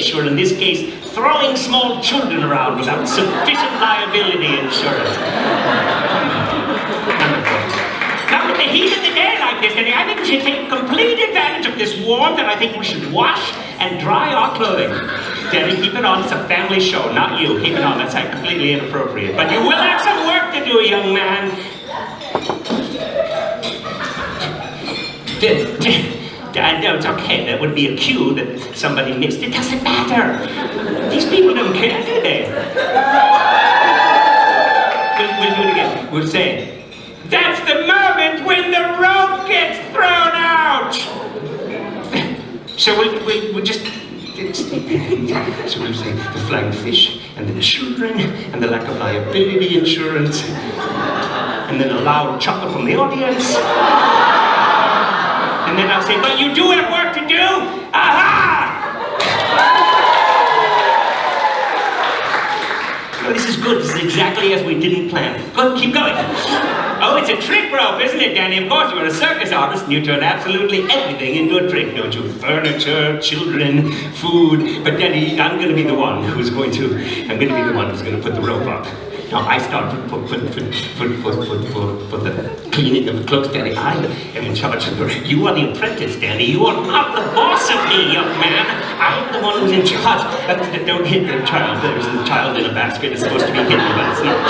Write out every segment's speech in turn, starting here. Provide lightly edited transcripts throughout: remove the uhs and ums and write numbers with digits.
fish, or in this case, throwing small children around without sufficient liability insurance. Now, with the heat of the day like this, Daddy, I think we should take complete advantage of this warmth, and I think we should wash and dry our clothing. Daddy, keep it on. It's a family show, not you. Keep it on. That's completely inappropriate. But you will have some work to do, young man. No, it's okay. That would be a cue that somebody missed. It doesn't matter. These people don't care, do they? We'll do it again. We'll say, that's the moment when the rope gets thrown out. So we'll just... So we'll say the flying fish, and the children, and the lack of liability insurance, and then a loud chuckle from the audience. And then I'll say, but you do have work to do? Aha! No, this is good. This is exactly as we didn't plan. Good, keep going. Oh, it's a trick rope, isn't it, Danny? Of course, you're a circus artist and you turn absolutely everything into a trick, don't you? Furniture, children, food. But Danny, I'm going to be the one who's going to put the rope up. Now, I start for the cleaning of the clothes, Danny. I am in charge of the... You are the apprentice, Danny. You are not the boss of me, young man. I am the one who's in charge. Don't hit the child. There's a child in a basket. It's supposed to be hidden, but it's not.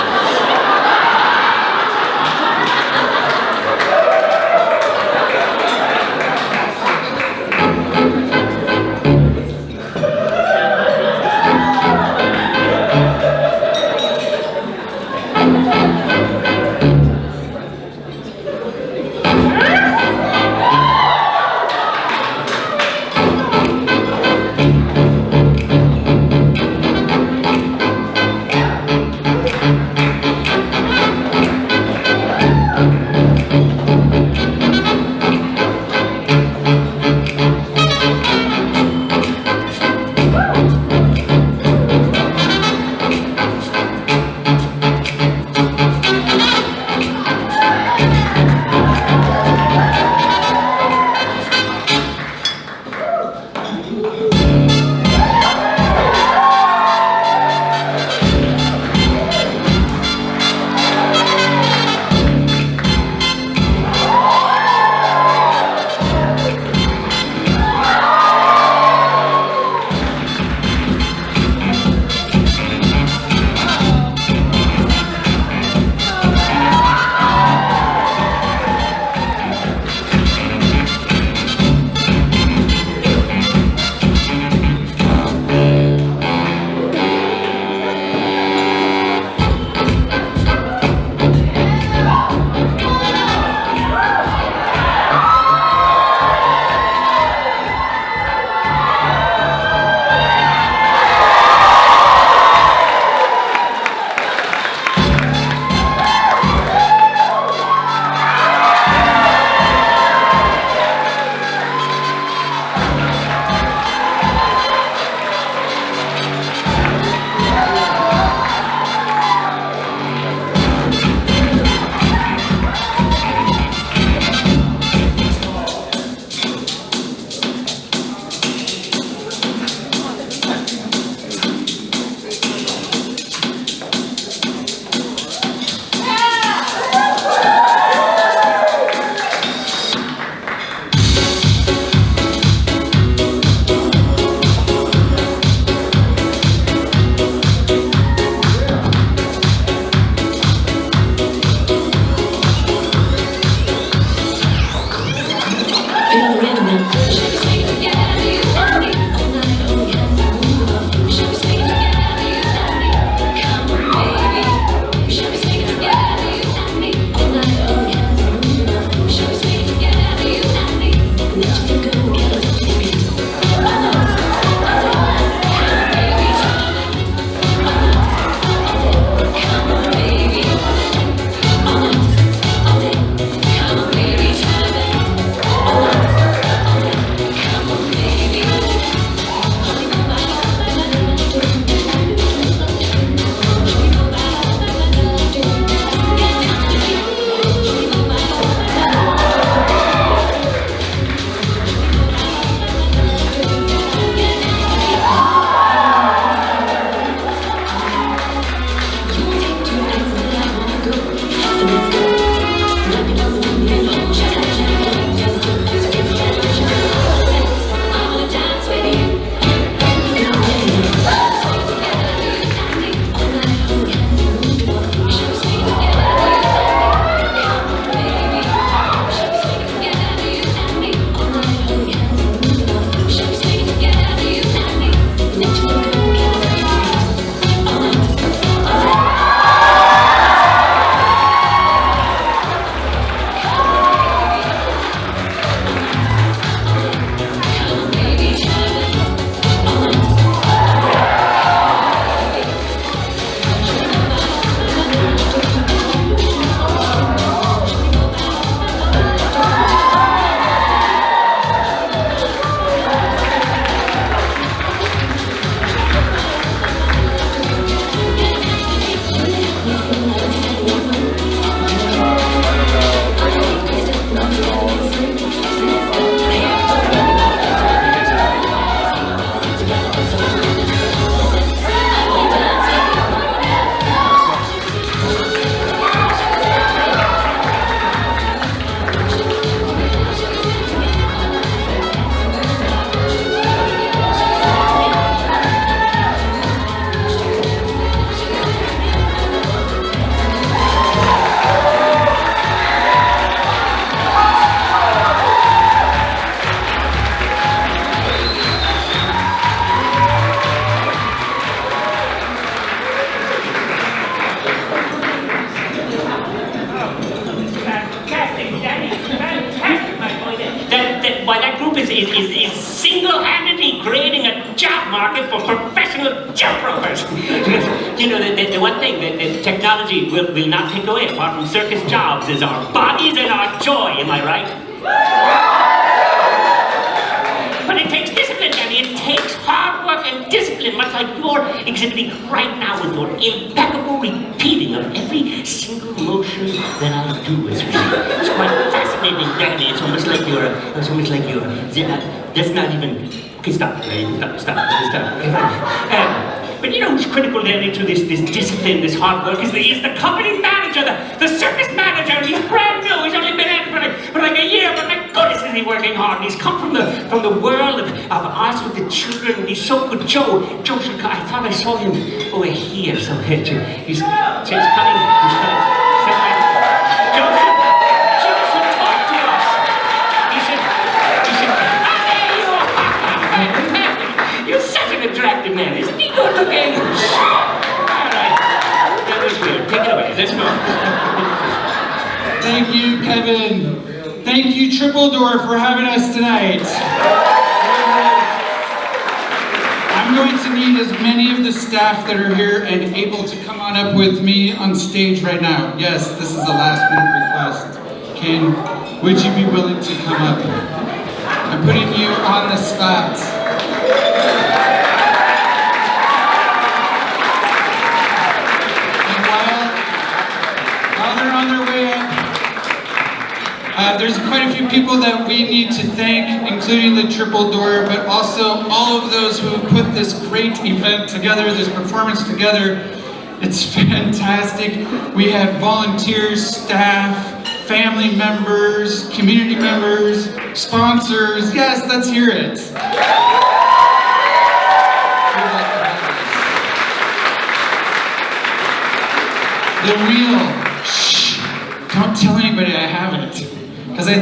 jump ropers. You know, the one thing that technology will not take away, apart from circus jobs, is our bodies and our joy, am I right? But it takes discipline, Danny. It takes hard work and discipline, much like you're exhibiting right now with your impeccable repeating of every single motion that I do as we speak. It's quite fascinating, Danny. It's almost like you're. That's not even. Okay, stop. Stop. Okay, fine. But you know who's critical, Danny, to this discipline, this hard work, is the company manager, the circus manager, and he's brand new. He's only been at it for like a year, but my goodness is he working hard. And he's come from the world of arts with the children, and he's so good. Joe should come. I thought I saw him over here somewhere. He's coming. Joe should talk to us. He should. You're such an attractive man. Isn't he good looking? All right. That was good. Take it away. Let's go. Thank you, Kevin. Thank you, Triple Door, for having us tonight. I'm going to need as many of the staff that are here and able to come on up with me on stage right now. Yes, this is a last-minute request. Would you be willing to come up? I'm putting you on the spot. There's quite a few people that we need to thank, including the Triple Door, but also all of those who have put this great event together, this performance together. It's fantastic. We have volunteers, staff, family members, community members, sponsors. Yes, let's hear it. The wheel. Shh. Don't tell anybody I have it. Because I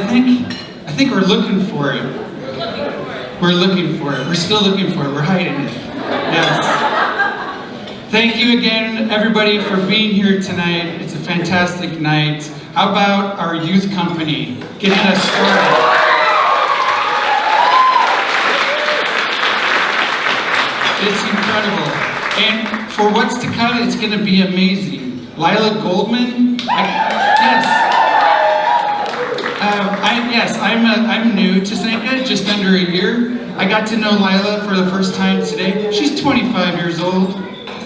think we're looking for it. We're looking for it. We're still looking for it. We're hiding it. Yes. Thank you again, everybody, for being here tonight. It's a fantastic night. How about our youth company getting us started? It's incredible. And for what's to come, it's going to be amazing. Lyla Goldman, I'm new to SANCA, just under a year. I got to know Lyla for the first time today. She's 25 years old.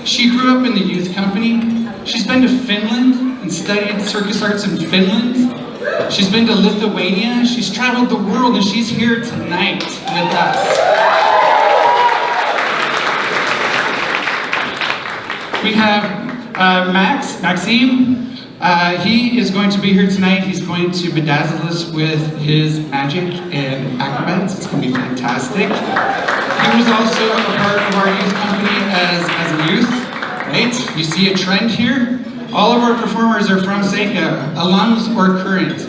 She grew up in the youth company. She's been to Finland and studied circus arts in Finland. She's been to Lithuania. She's traveled the world, and she's here tonight with us. We have Maxim. He is going to be here tonight. He's going to bedazzle us with his magic and acrobats. It's going to be fantastic. He was also a part of our youth company as a youth, right? You see a trend here? All of our performers are from SANCA, alums or current.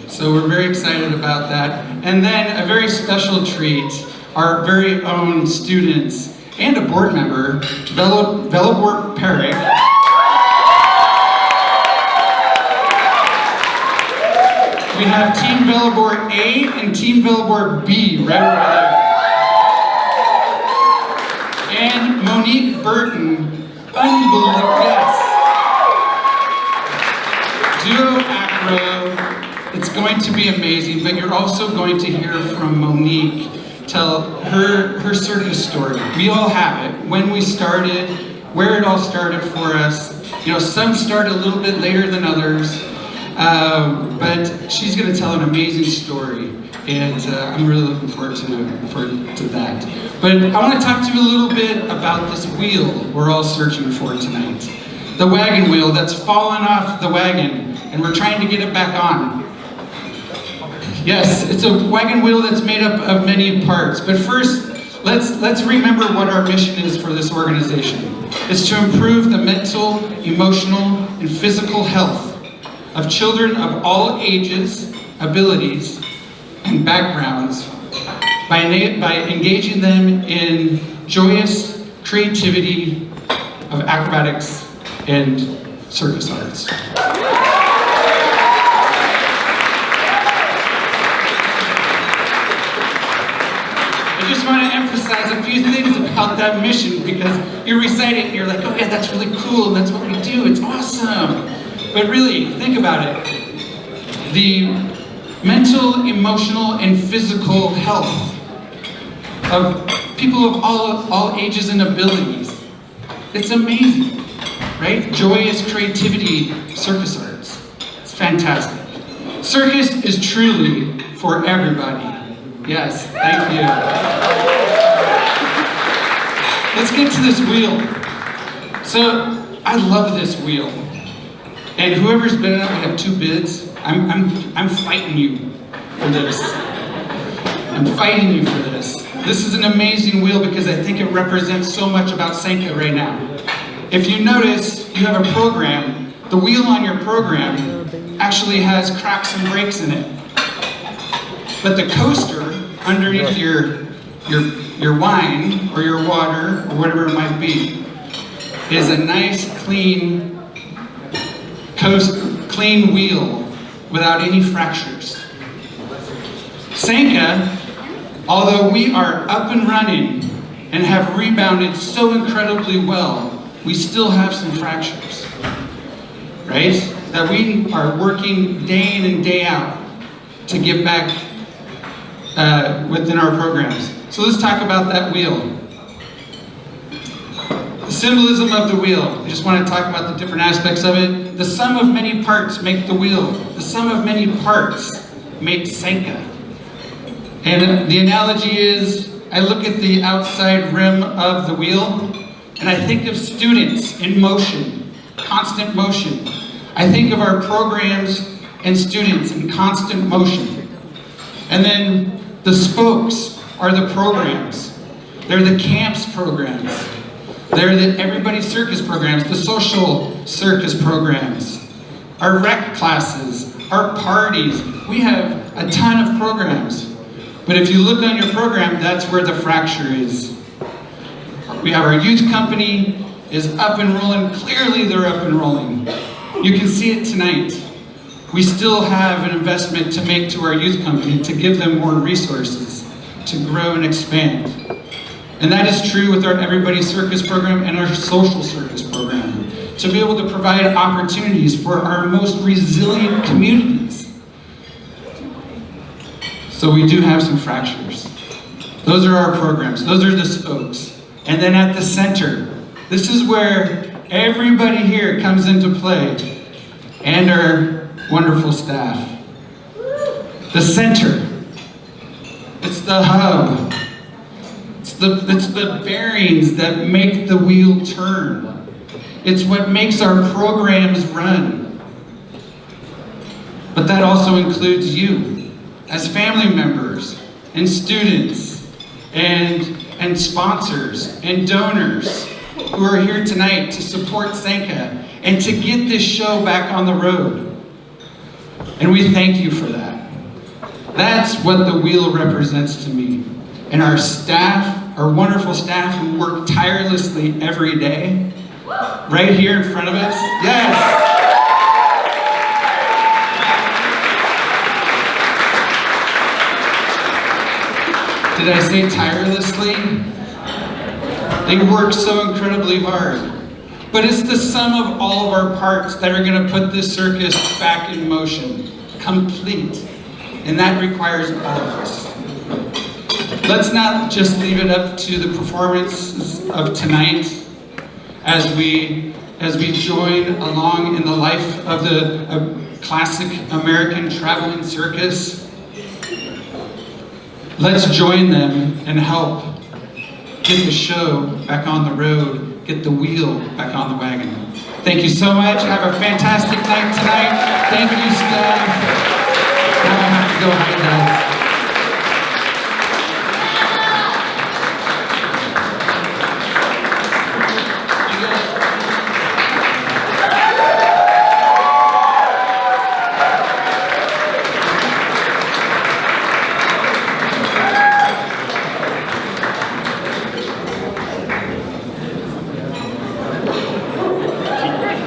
So we're very excited about that. And then a very special treat, our very own students and a board member, Velibor Peric. We have Team Velibor A and Team Velibor B right over there. And Monique Burton, unbelievable, yes. Duo acro, it's going to be amazing, but you're also going to hear from Monique tell her circus story. We all have it, when we started, where it all started for us. You know, some start a little bit later than others. But she's going to tell an amazing story, and I'm really looking forward to that. But I want to talk to you a little bit about this wheel we're all searching for tonight. The wagon wheel that's fallen off the wagon, and we're trying to get it back on. Yes, it's a wagon wheel that's made up of many parts. But first, let's remember what our mission is for this organization. It's to improve the mental, emotional, and physical health of children of all ages, abilities, and backgrounds by engaging them in joyous creativity of acrobatics and circus arts. just want to emphasize a few things about that mission because you recite it and you're like, oh yeah, that's really cool, and that's what we do, it's awesome. But really, think about it. The mental, emotional, and physical health of people of all ages and abilities. It's amazing, right? Joyous creativity, circus arts. It's fantastic. Circus is truly for everybody. Yes, thank you. Let's get to this wheel. So, I love this wheel. And whoever's been in it, we have 2 bids. I'm fighting you for this. I'm fighting you for this. This is an amazing wheel because I think it represents so much about SANCA right now. If you notice, you have a program. The wheel on your program actually has cracks and breaks in it. But the coaster underneath your wine or your water or whatever it might be is a nice clean wheel without any fractures. SANCA, although we are up and running and have rebounded so incredibly well, we still have some fractures, right? That we are working day in and day out to get back within our programs. So let's talk about that wheel. The symbolism of the wheel. I just want to talk about the different aspects of it. The sum of many parts make the wheel. The sum of many parts make SANCA. And the analogy is, I look at the outside rim of the wheel, and I think of students in motion, constant motion. I think of our programs and students in constant motion. And then the spokes are the programs. They're the camps programs. They're the Everybody Circus programs, the social circus programs, our rec classes, our parties. We have a ton of programs. But if you look on your program, that's where the fracture is. We have our youth company is up and rolling. Clearly they're up and rolling. You can see it tonight. We still have an investment to make to our youth company to give them more resources to grow and expand. And that is true with our Everybody Circus program and our social circus program, to be able to provide opportunities for our most resilient communities. So we do have some fractures. Those are our programs. Those are the spokes. And then at the center, this is where everybody here comes into play, and our wonderful staff. The center. It's the hub. It's the bearings that make the wheel turn. It's what makes our programs run. But that also includes you, as family members, and students, and sponsors, and donors who are here tonight to support SANCA and to get this show back on the road. And we thank you for that. That's what the wheel represents to me. And our staff, our wonderful staff who work tirelessly every day, right here in front of us. Yes! Did I say tirelessly? They work so incredibly hard. But it's the sum of all of our parts that are going to put this circus back in motion, complete. And that requires all of us. Let's not just leave it up to the performances of tonight as we join along in the life of the classic American traveling circus. Let's join them and help get the show back on the road, get the wheel back on the wagon. Thank you so much. Have a fantastic night tonight. Thank you, staff. Now I have to go hide that.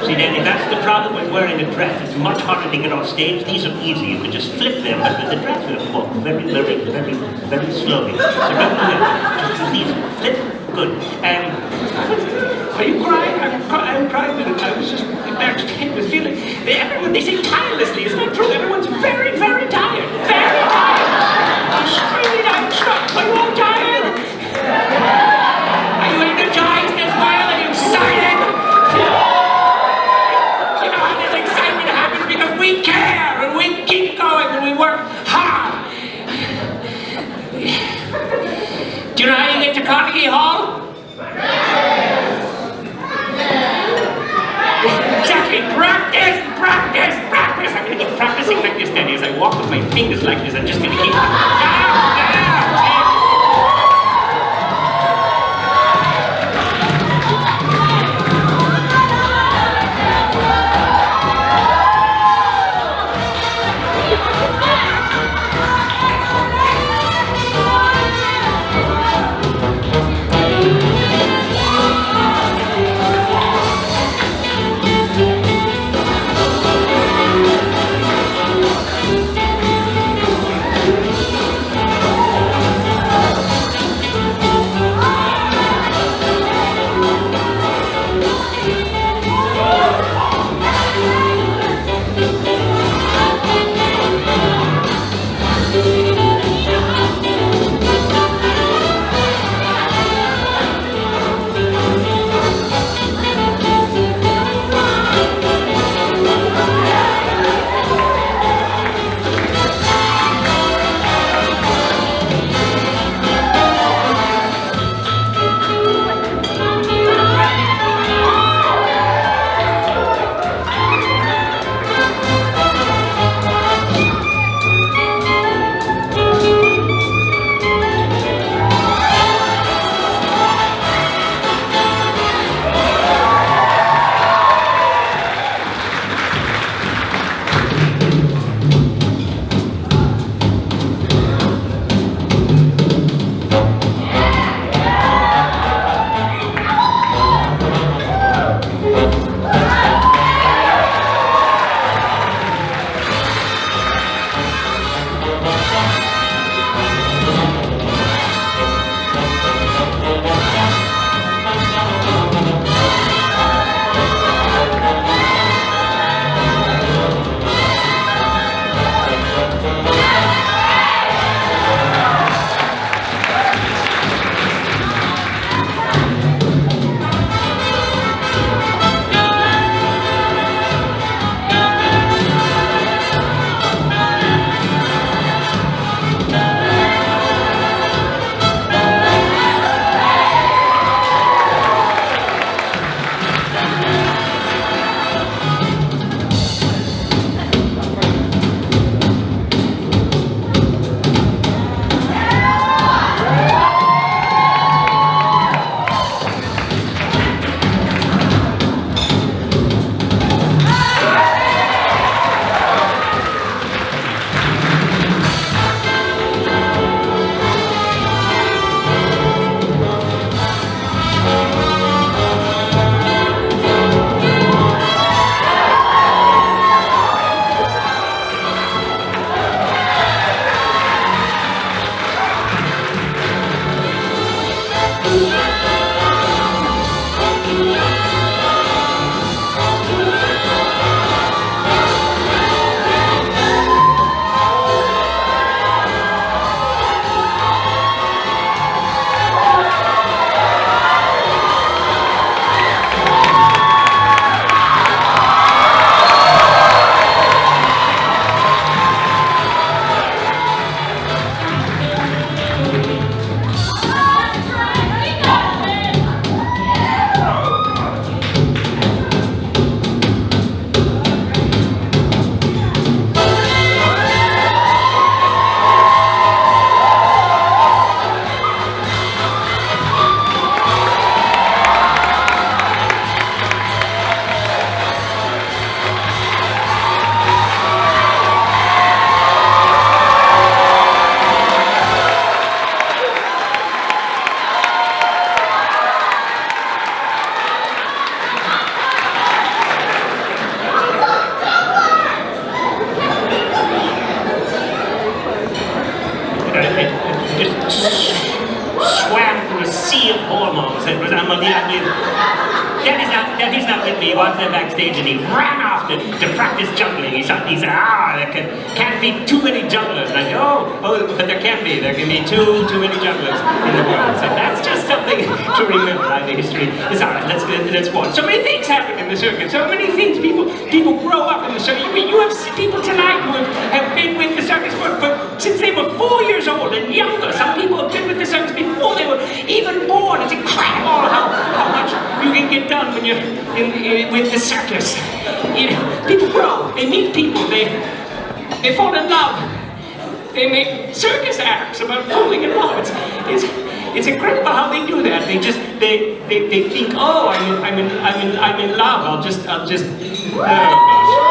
See, Danny, that's That's the problem with wearing a dress. It's much harder to get off stage. These are easy. You can just flip them, but with the dress, you have to walk very, very, very, very slowly. So don't do that. Just use these. Flip. Good. Are you crying? I'm crying with it. I was just backstage was feeling. Everyone, they say tirelessly. It's not true. Everyone's very, very tired. Very tired. Extremely tired. Stop. Are you all tired? Are you energized as well? Are you excited? You know how this excitement happens because we care and we keep going and we work hard. Do you know how you get to Carnegie Hall? Exactly. Practice, practice, practice. I'm going to keep practicing like this, Danny, as I walk with my fingers like this. I'm just going to keep... he's not with me. He walked there backstage and he ran off to practice juggling. He said, there can't be too many jugglers. And I go, oh, but there can be. There can be too many jugglers in the world. So that's just something to remember out of the history. It's all right, let's go on. So many things happen in the circus. So many things. People grow up in the circus. You have people tonight who have been with the circus since they were 4 years old and younger. Some people have been with the circus before they were even born. It's incredible how much you can get done when you're with the circus. You know, people grow, they meet people, they fall in love. They make circus acts about falling in love. It's incredible how they do that. They think, oh, I'm in love. I'll just oh gosh.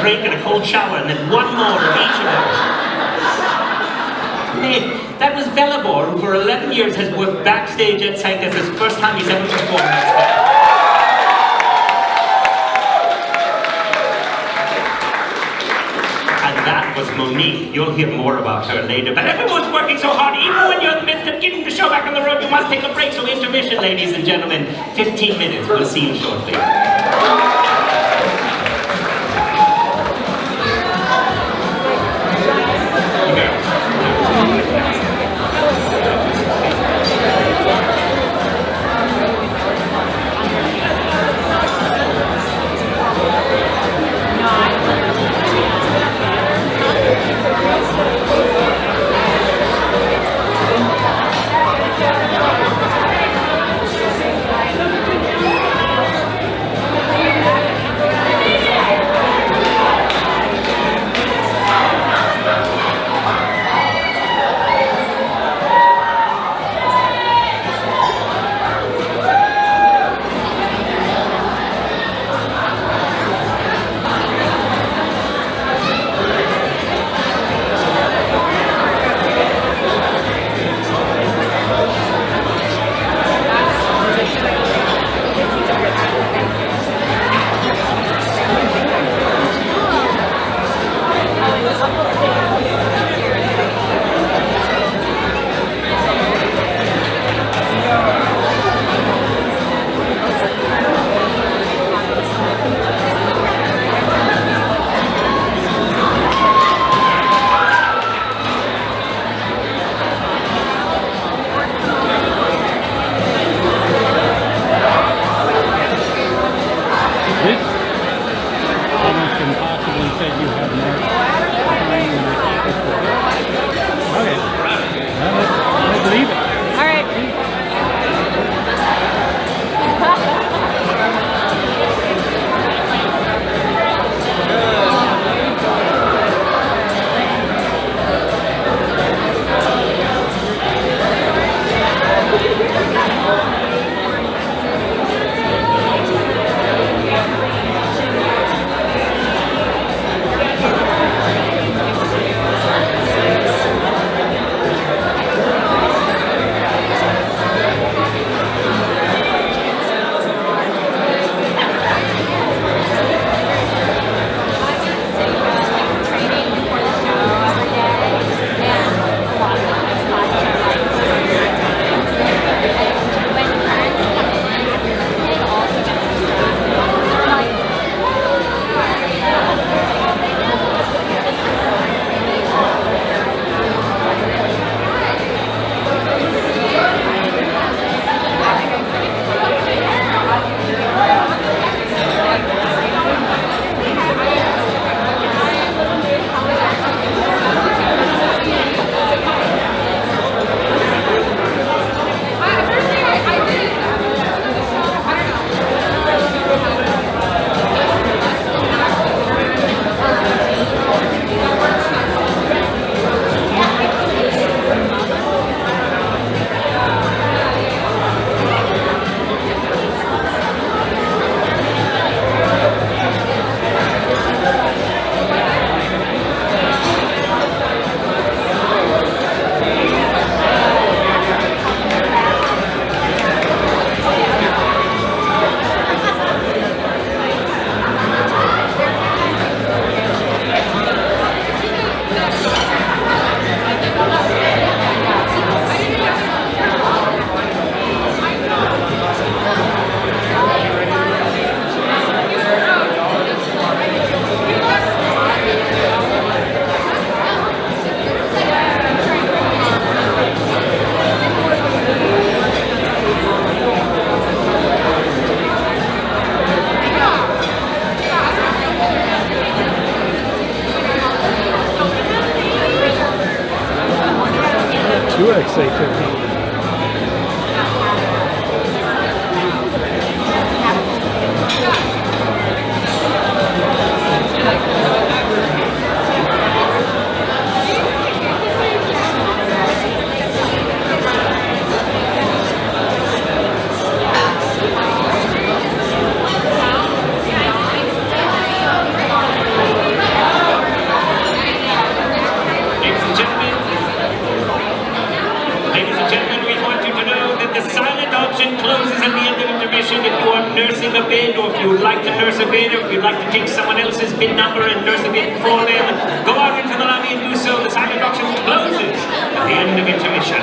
drink and a cold shower, and then one more of each of those. Mate, that was Velibor, who for 11 years has worked backstage at SANCA. It's his first time he's ever performed on stage. And that was Monique. You'll hear more about her later. But everyone's working so hard, even when you're in the midst of getting the show back on the road, you must take a break. So intermission, ladies and gentlemen. 15 minutes. We'll see you shortly. nursing a bid, or if you would like to nurse a bid, or if you'd like to take someone else's bid number and nurse a bid for them, go out into the lobby and do so. The silent auction closes at the end of intermission.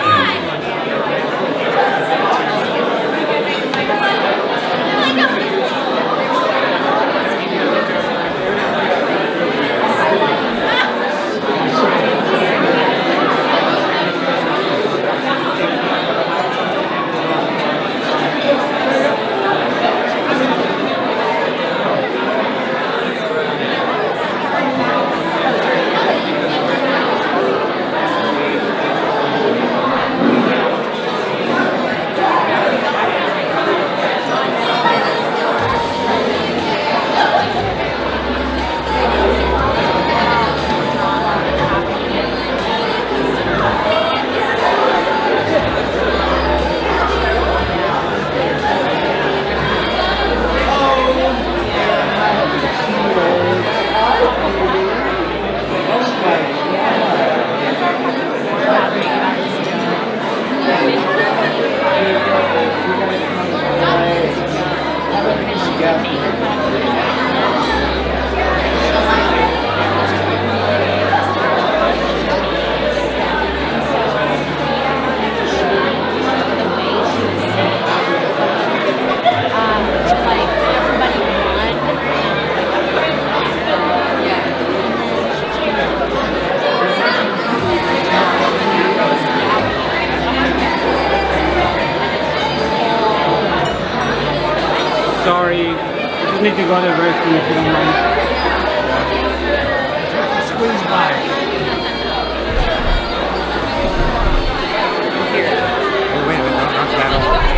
Sorry, I just need to go to the restroom if you don't mind. Squeeze by. Here. Oh, wait, not that.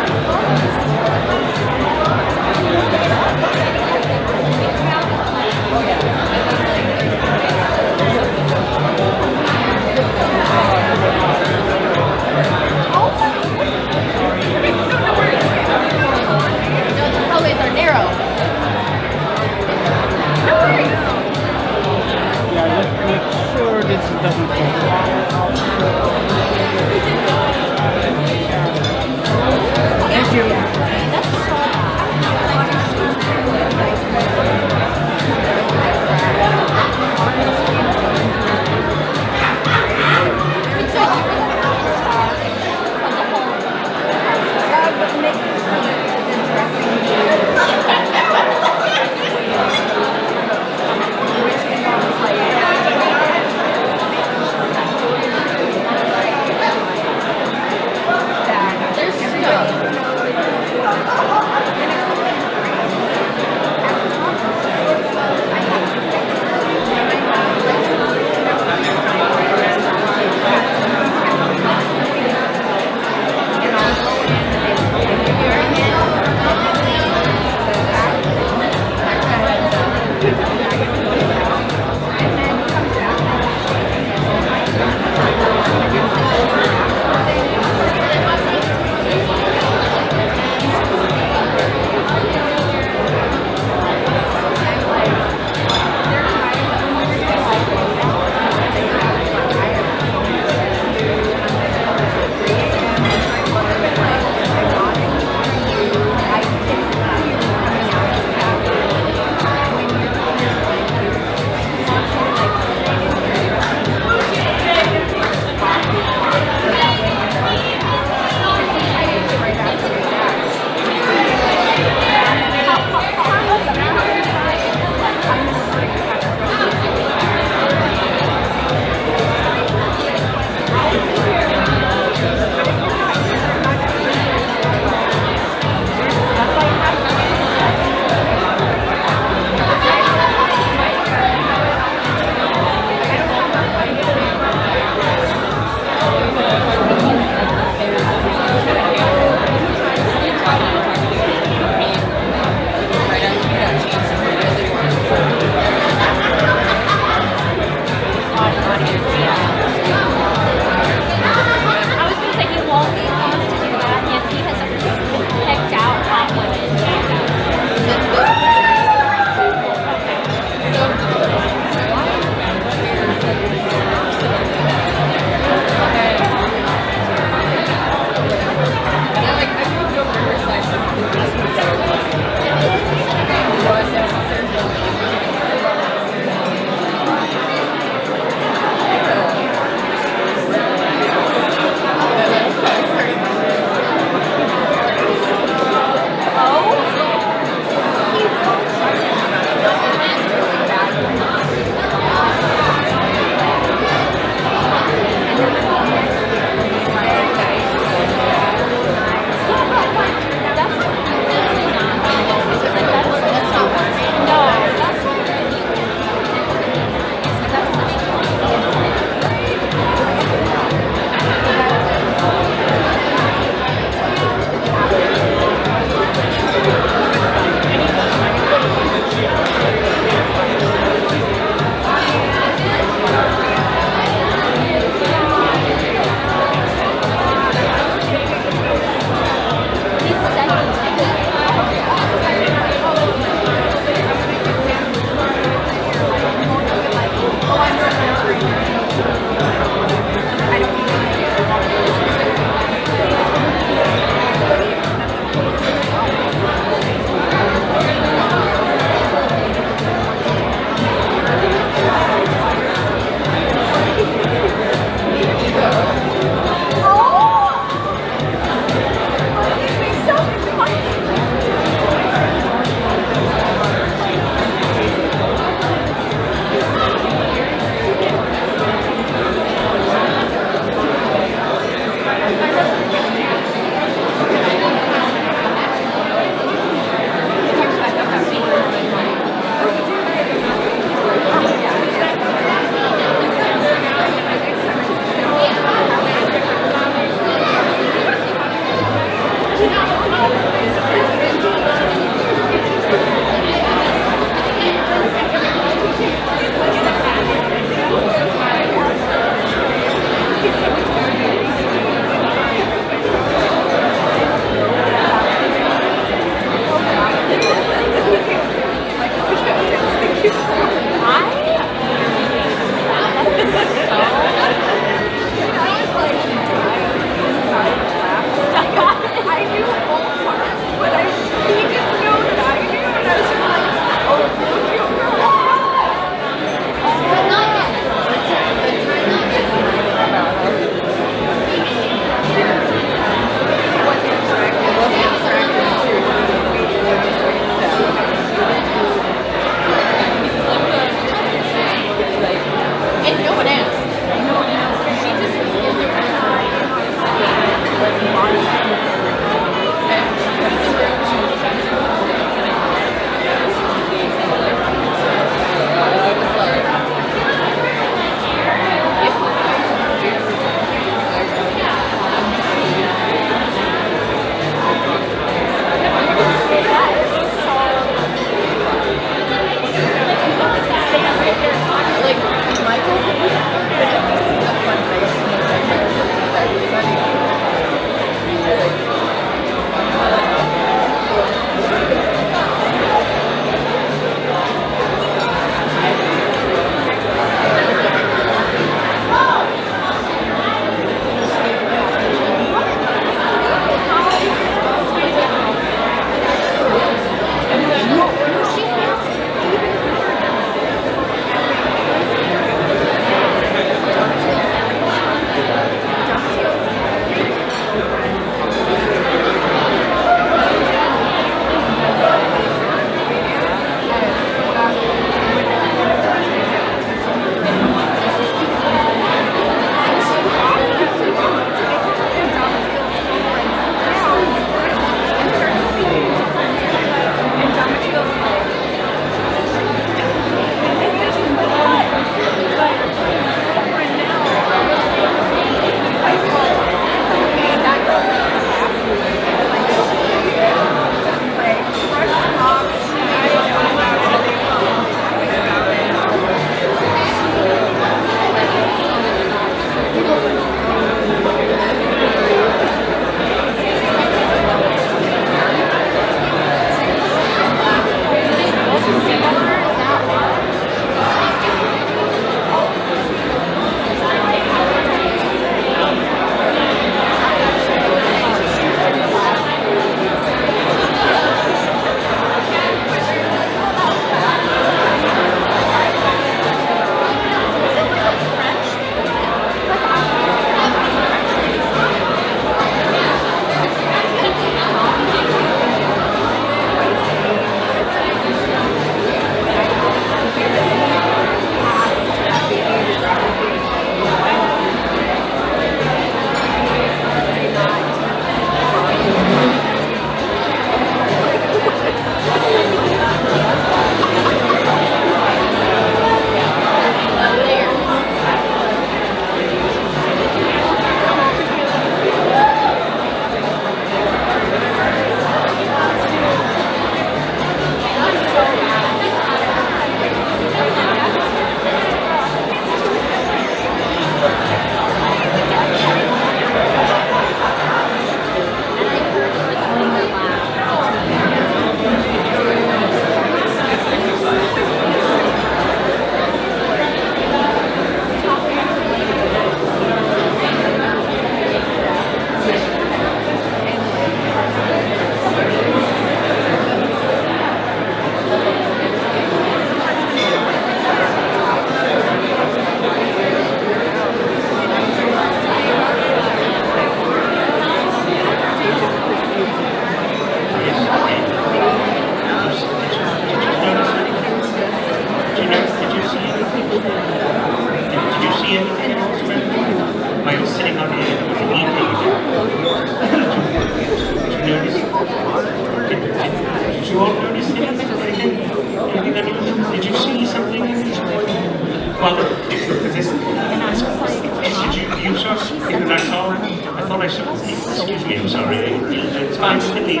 Excuse me, I'm sorry. It's fine, you can leave.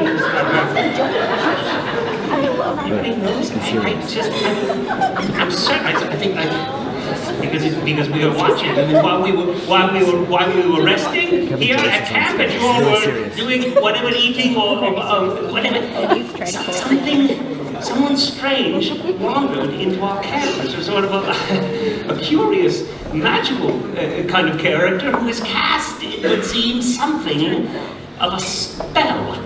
I'm sorry. I think because we were watching, and then while we were resting here at camp, and you all were doing whatever, eating or whatever, someone strange wandered into our camp. It was sort of a curious, magical kind of character who is cast, it would seem, something of a spell.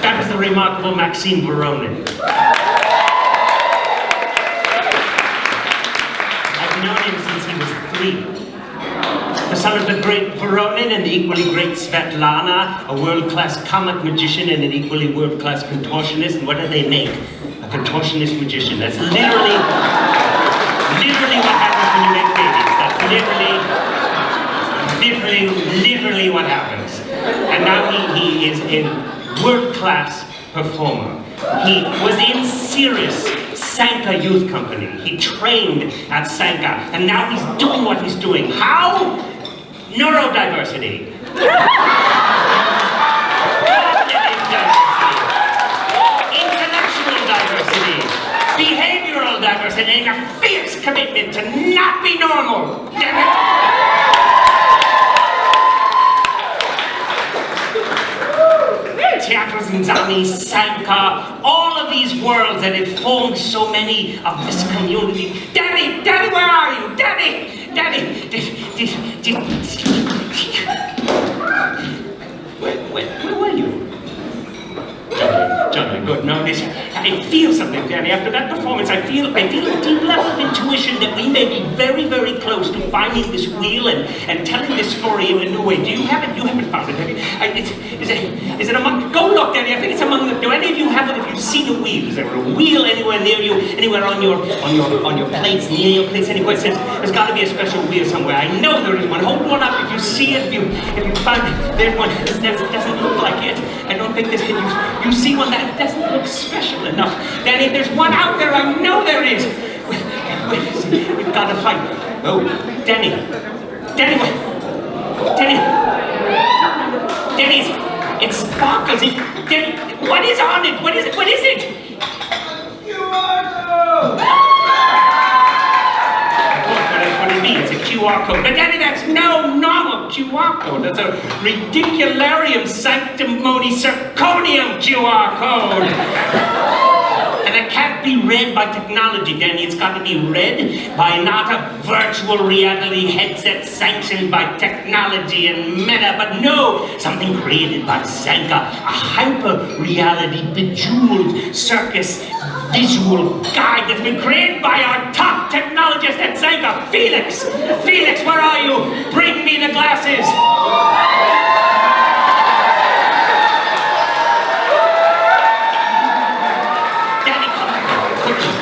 That is the remarkable Maxim Voronin. I've known him since he was 3. The son of the great Voronin and the equally great Svetlana, a world-class comic magician and an equally world-class contortionist. And what do they make? A contortionist magician. That's literally what happens when you make babies. That's literally what happens. And now he is a world-class performer. He was in serious SANCA Youth Company. He trained at SANCA, and now he's doing what he's doing. How? Neurodiversity. Cognitive diversity. Intellectual diversity. Behavioral diversity, and a fierce commitment to not be normal. Damn it! Teatro Zinzani, SANCA, all of these worlds that have formed so many of this community. Daddy, Daddy, where are you? Daddy, Daddy. Where were you? Johnny, good. No, I feel something, Danny. After that performance, I feel a deep level of intuition that we may be very, very close to finding this wheel and telling this story in a new way. Do you have it? You haven't found it, have you? Is it among? Go look, Danny. I think it's among them. Do any of you have it? If you see the wheel, is there a wheel anywhere near you? Anywhere on your plates, near your plates? Anywhere? It says there's got to be a special wheel somewhere. I know there is one. Hold one up if you see it. If you find it, there's one. It doesn't look like it. I don't think this. You see one that doesn't look special enough. Danny, there's one out there. I know there is. We've got to find. Oh, Danny, it sparkles. Danny, what is on it? What is it? What is it? That's what it means. It's a QR code. But Danny, that's no normal QR code. That's a ridicularium sanctimony zirconium QR code. And it can't be read by technology, Danny. It's got to be read by not a virtual reality headset sanctioned by technology and meta, but no, something created by SANCA, a hyper-reality bejeweled circus visual guide that's been created by our top technologist at SANCA, Felix. Felix, where are you? Bring me the glasses.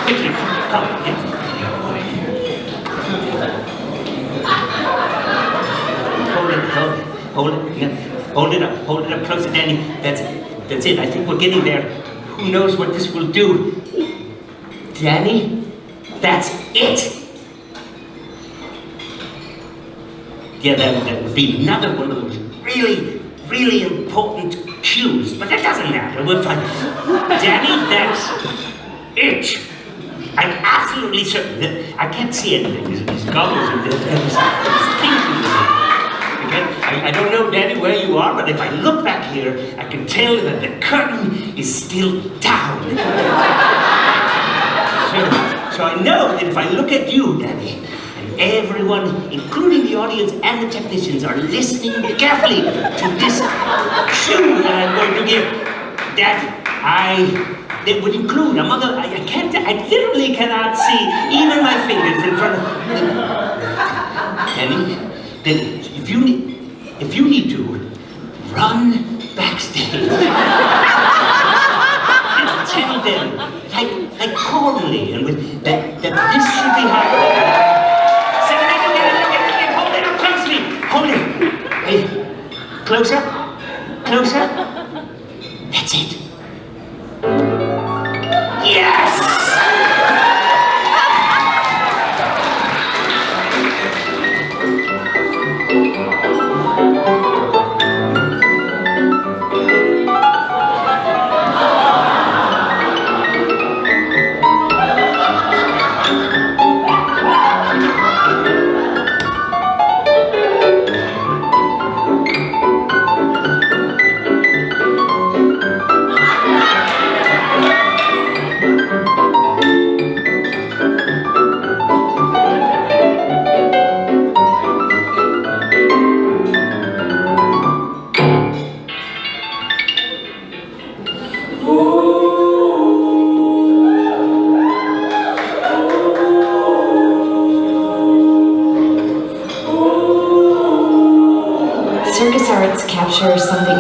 Quickly, come. Hold it up closer, Danny. That's it. I think we're getting there. Who knows what this will do? Danny, that's it. Yeah, that would be another one of those really, really important cues, but that doesn't matter. We're fine. Danny, that's it. I'm absolutely certain that I can't see anything. These goggles and these things. Okay? I don't know, Danny, where you are, but if I look back here, I can tell that the curtain is still down. So I know that if I look at you, Danny, and everyone, including the audience and the technicians, are listening carefully to this cue that I'm going to give, that it would include, I literally cannot see even my fingers in front of me. Danny, if you need to, run backstage. And tell them, like calmly, and with that this should be happening. Hold it up closely. Hold it. Hey, closer. That's it. Yes!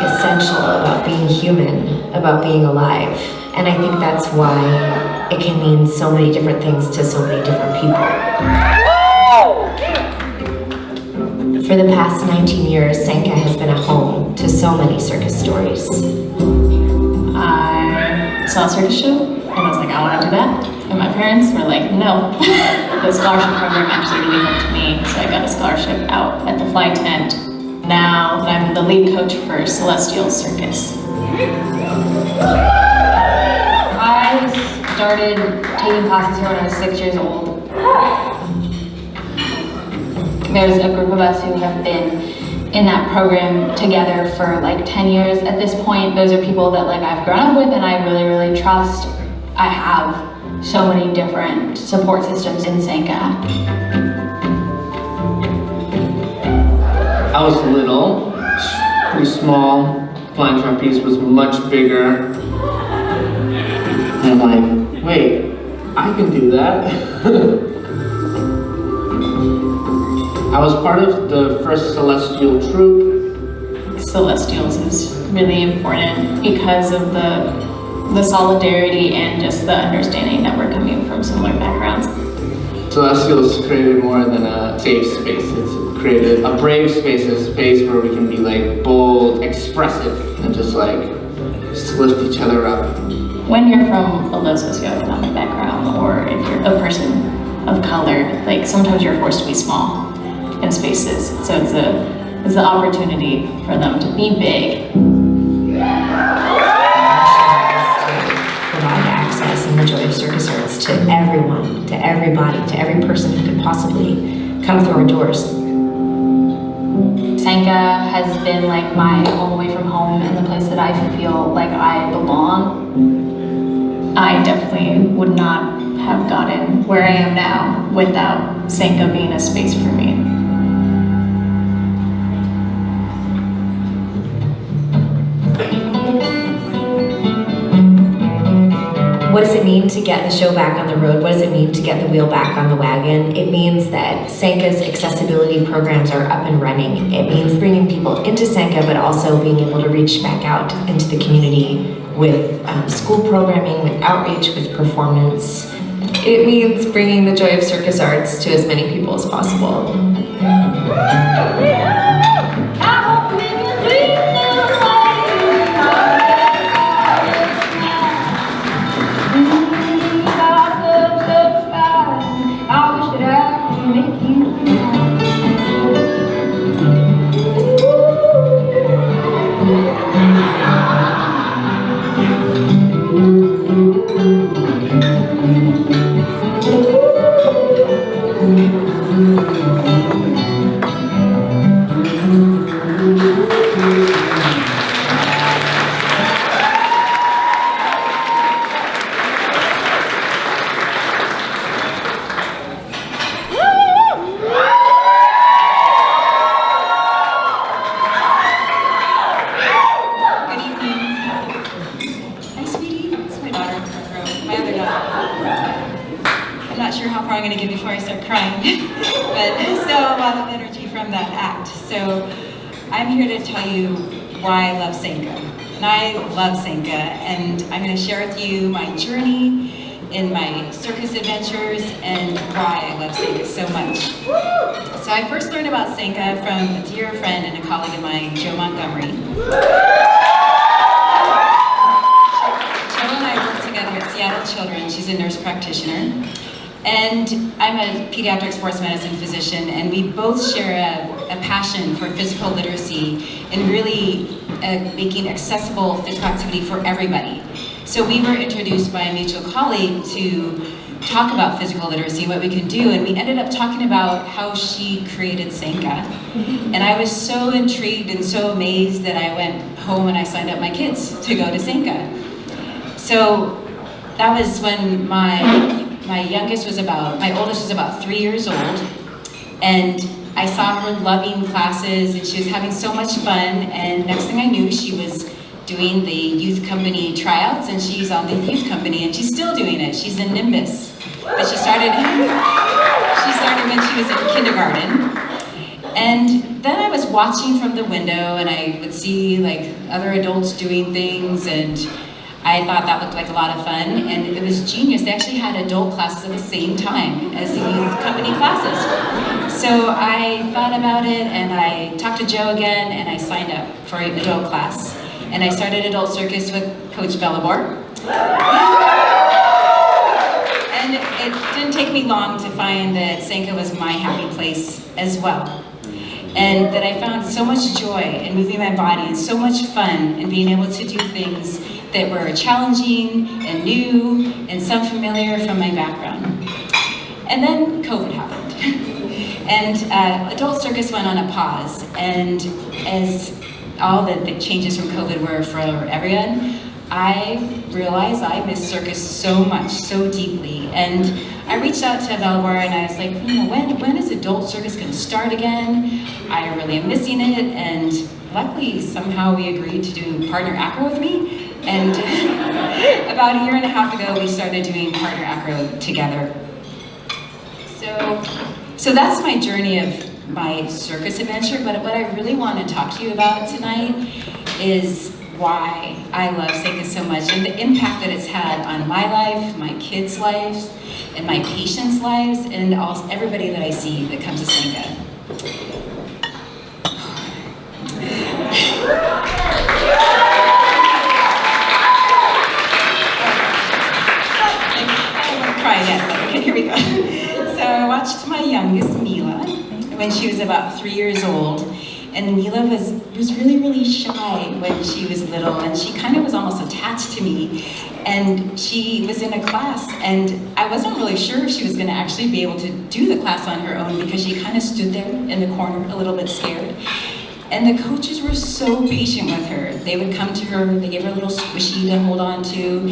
essential, about being human, about being alive. And I think that's why it can mean so many different things to so many different people. For the past 19 years, SANCA has been a home to so many circus stories. I saw a circus show and I was like, I want to do that. And my parents were like, no. The scholarship program actually really helped me, so I got a scholarship out at the Fly Tent. Now I'm the lead coach for Celestial Circus. I started taking classes here when I was 6 years old. There's a group of us who have been in that program together for like 10 years at this point. Those are people that like I've grown up with and I really, really trust. I have so many different support systems in SANCA. I was little, pretty small. Flying trapeze was much bigger. And I'm like, wait, I can do that. I was part of the first Celestial troupe. Celestials is really important because of the solidarity and just the understanding that we're coming from similar backgrounds. Celestials created more than a safe space. It's created a brave space, a space where we can be like bold, expressive, and just lift each other up. When you're from a low socioeconomic background, or if you're a person of color, like sometimes you're forced to be small in spaces. So it's the opportunity for them to be big. Provide access and the joy of circus arts to everyone, to everybody, to every person who could possibly come through our doors. SANCA has been like my home away from home and the place that I feel like I belong. I definitely would not have gotten where I am now without SANCA being a space for me. What does it mean to get the show back on the road? What does it mean to get the wheel back on the wagon? It means that SANCA's accessibility programs are up and running. It means bringing people into SANCA, but also being able to reach back out into the community with school programming, with outreach, with performance. It means bringing the joy of circus arts to as many people as possible. I'm here to tell you why I love SANCA. And I love SANCA, and I'm going to share with you my journey in my circus adventures and why I love SANCA so much. So I first learned about SANCA from a dear friend and a colleague of mine, Joe Montgomery. Joe and I work together at Seattle Children. She's a nurse practitioner. And I'm a pediatric sports medicine physician, and we both share a passion for physical literacy and really making accessible physical activity for everybody. So we were introduced by a mutual colleague to talk about physical literacy and what we can do, and we ended up talking about how she created SANCA. And I was so intrigued and so amazed that I went home and I signed up my kids to go to SANCA. So that was when my oldest was about 3 years old, and I saw her loving classes and she was having so much fun, and next thing I knew she was doing the youth company tryouts, and she's on the youth company and she's still doing it. She's in Nimbus, but she started when she was in kindergarten. And then I was watching from the window and I would see like other adults doing things, and I thought that looked like a lot of fun, and it was genius. They actually had adult classes at the same time as the youth company classes. So I thought about it, and I talked to Joe again, and I signed up for an adult class. And I started adult circus with Coach Bellabor. And it didn't take me long to find that SANCA was my happy place as well. And that I found so much joy in moving my body and so much fun in being able to do things that were challenging and new and some familiar from my background. And then COVID happened. And adult circus went on a pause. And as all the changes from COVID were for everyone, I realized I miss circus so much, so deeply. And I reached out to Bellabor and I was like, when is adult circus gonna start again? I really am missing it. And luckily, somehow we agreed to do partner acro with me. And about a year and a half ago, we started doing partner acro together. So that's my journey of my circus adventure, but what I really want to talk to you about tonight is why I love SANCA so much and the impact that it's had on my life, my kids' lives, and my patients' lives, and also everybody that I see that comes to SANCA. I won't cry yet, but okay, here we go. So I watched my youngest, Mila, when she was about 3 years old. And Mila was really, really shy when she was little, and she kind of was almost attached to me. And she was in a class, and I wasn't really sure if she was gonna actually be able to do the class on her own because she kind of stood there in the corner a little bit scared. And the coaches were so patient with her. They would come to her, they gave her a little squishy to hold on to,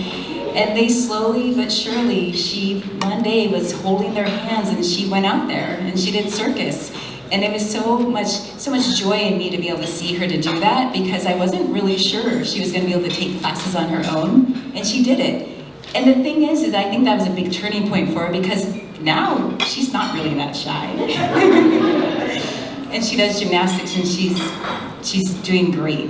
and they slowly but surely, she one day was holding their hands and she went out there and she did circus. And it was so much joy in me to be able to see her to do that because I wasn't really sure she was gonna be able to take classes on her own, and she did it. And the thing is I think that was a big turning point for her because now she's not really that shy. And she does gymnastics and she's doing great.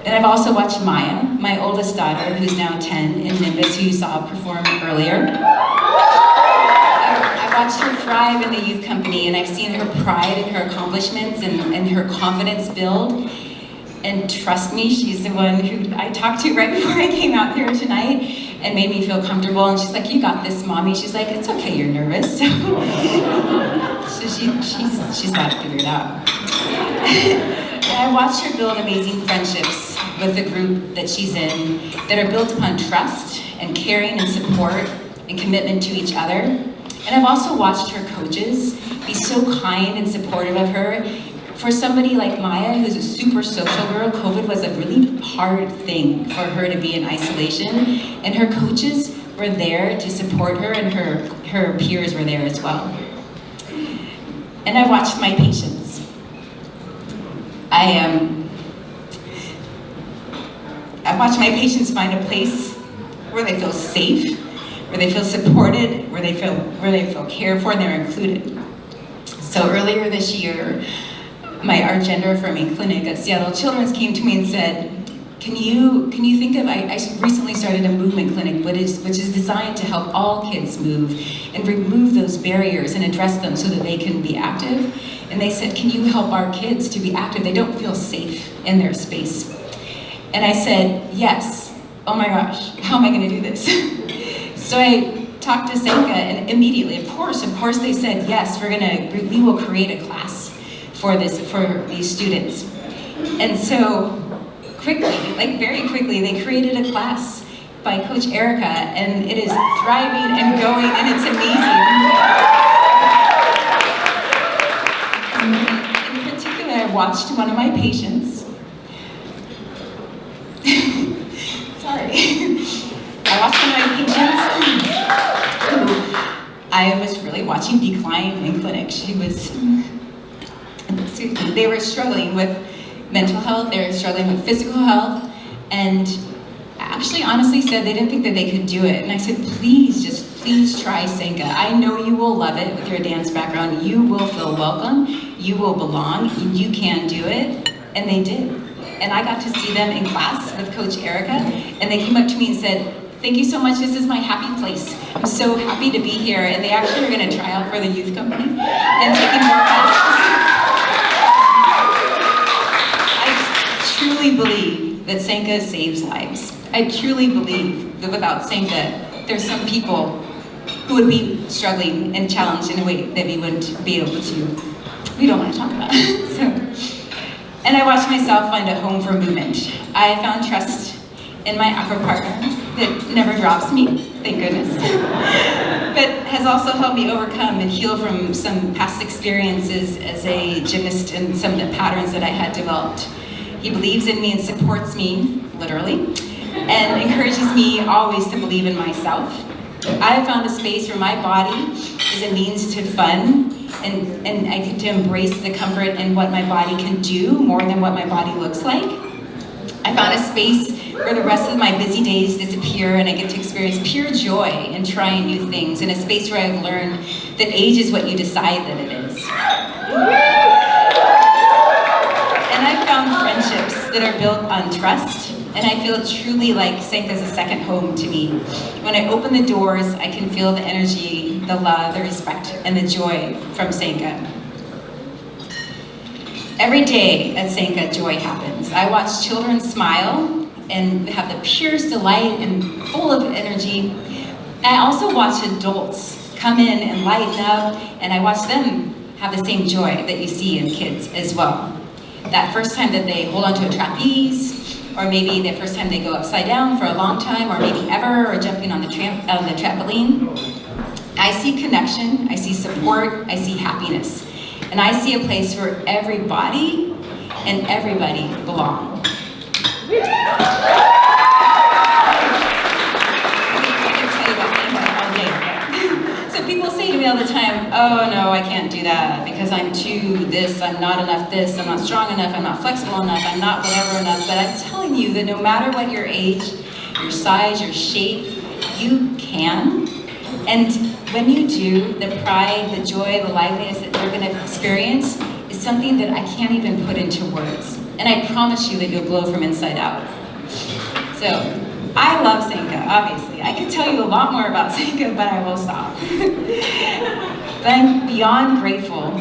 And I've also watched Maya, my oldest daughter, who's now 10, in Nimbus, who you saw perform earlier. I watched her thrive in the youth company, and I've seen her pride in her accomplishments and her confidence build. And trust me, she's the one who I talked to right before I came out here tonight and made me feel comfortable. And she's like, "You got this, Mommy." She's like, "It's okay, you're nervous." So she's got it figured out. And I watched her build amazing friendships with the group that she's in that are built upon trust and caring and support and commitment to each other. And I've also watched her coaches be so kind and supportive of her. For somebody like Maya, who's a super social girl, COVID was a really hard thing for her to be in isolation. And her coaches were there to support her, and her peers were there as well. And I watched my patients. I watch my patients find a place where they feel safe, where they feel supported, where they feel cared for, and they're included. So earlier this year, our gender affirming clinic at Seattle Children's came to me and said, can you think of, I recently started a movement clinic which is designed to help all kids move and remove those barriers and address them so that they can be active. And they said, can you help our kids to be active? They don't feel safe in their space. And I said, yes. Oh my gosh, how am I gonna do this? So I talked to SANCA, and immediately, of course they said, yes, we will create a class for these students. And so quickly, like very quickly, they created a class by Coach Erica, and it is thriving and going, and it's amazing. In particular, I watched one of my patients. Sorry. I watched one of my patients who I was really watching decline in clinic. They were struggling with mental health, they were struggling with physical health, and actually honestly said they didn't think that they could do it. And I said, please try SANCA. I know you will love it with your dance background. You will feel welcome, you will belong, you can do it. And they did. And I got to see them in class with Coach Erica, and they came up to me and said, thank you so much, this is my happy place. I'm so happy to be here. And they actually are gonna try out for the youth company and taking more classes. I truly believe that SANCA saves lives. I truly believe that without SANCA, there's some people who would be struggling and challenged in a way that we wouldn't be able to. We don't want to talk about it. And I watched myself find a home for movement. I found trust in my aqua partner that never drops me, thank goodness, but has also helped me overcome and heal from some past experiences as a gymnast and some of the patterns that I had developed. He believes in me and supports me, literally, and encourages me always to believe in myself. I have found a space where my body is a means to fun, and I get to embrace the comfort in what my body can do more than what my body looks like. I found a space where the rest of my busy days disappear and I get to experience pure joy in trying new things, in a space where I've learned that age is what you decide that it is. And I've found friendships that are built on trust, and I feel truly like SANCA is a second home to me. When I open the doors, I can feel the energy, the love, the respect, and the joy from SANCA. Every day at SANCA, joy happens. I watch children smile and have the purest delight and full of energy. And I also watch adults come in and lighten up, and I watch them have the same joy that you see in kids as well. That first time that they hold onto a trapeze, or maybe the first time they go upside down for a long time, or maybe ever, or jumping on the trampoline. I see connection, I see support, I see happiness. And I see a place where everybody and everybody belong. I can tell you about SANCA all day. So people say to me all the time, oh no, I can't do that because I'm too this, I'm not enough this, I'm not strong enough, I'm not flexible enough, I'm not whatever enough. But I'm telling you that no matter what your age, your size, your shape, you can. And when you do, the pride, the joy, the liveliness that you're gonna experience is something that I can't even put into words. And I promise you that you'll glow from inside out. So, I love SANCA, obviously. I could tell you a lot more about SANCA, but I will stop. But I'm beyond grateful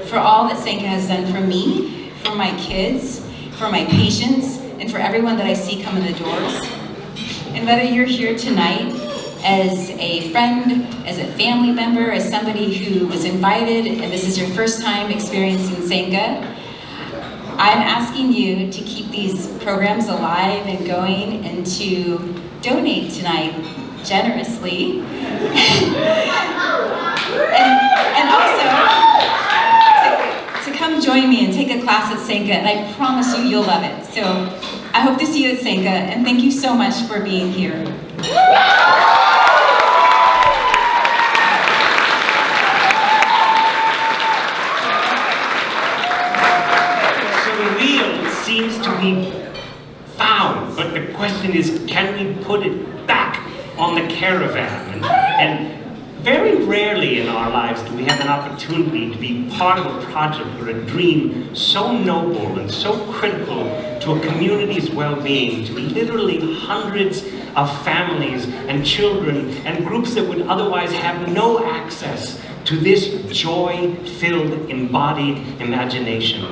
for all that SANCA has done for me, for my kids, for my patients, and for everyone that I see come in the doors. And whether you're here tonight as a friend, as a family member, as somebody who was invited, and this is your first time experiencing SANCA, I'm asking you to keep these programs alive and going, and to donate tonight generously. and also to come join me and take a class at SANCA, and I promise you, you'll love it. So I hope to see you at SANCA, and thank you so much for being here. Seems to be found, but the question is, can we put it back on the caravan? And very rarely in our lives do we have an opportunity to be part of a project or a dream so noble and so critical to a community's well-being, to literally hundreds of families and children and groups that would otherwise have no access to this joy-filled, embodied imagination.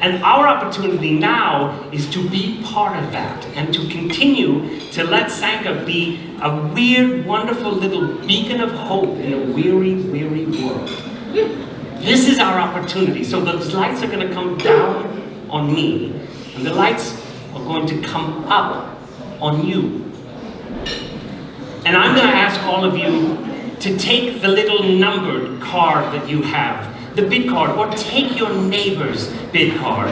And our opportunity now is to be part of that and to continue to let SANCA be a weird, wonderful little beacon of hope in a weary, weary world. This is our opportunity. So those lights are going to come down on me, and the lights are going to come up on you. And I'm going to ask all of you to take the little numbered card that you have, the bid card, or take your neighbor's bid card.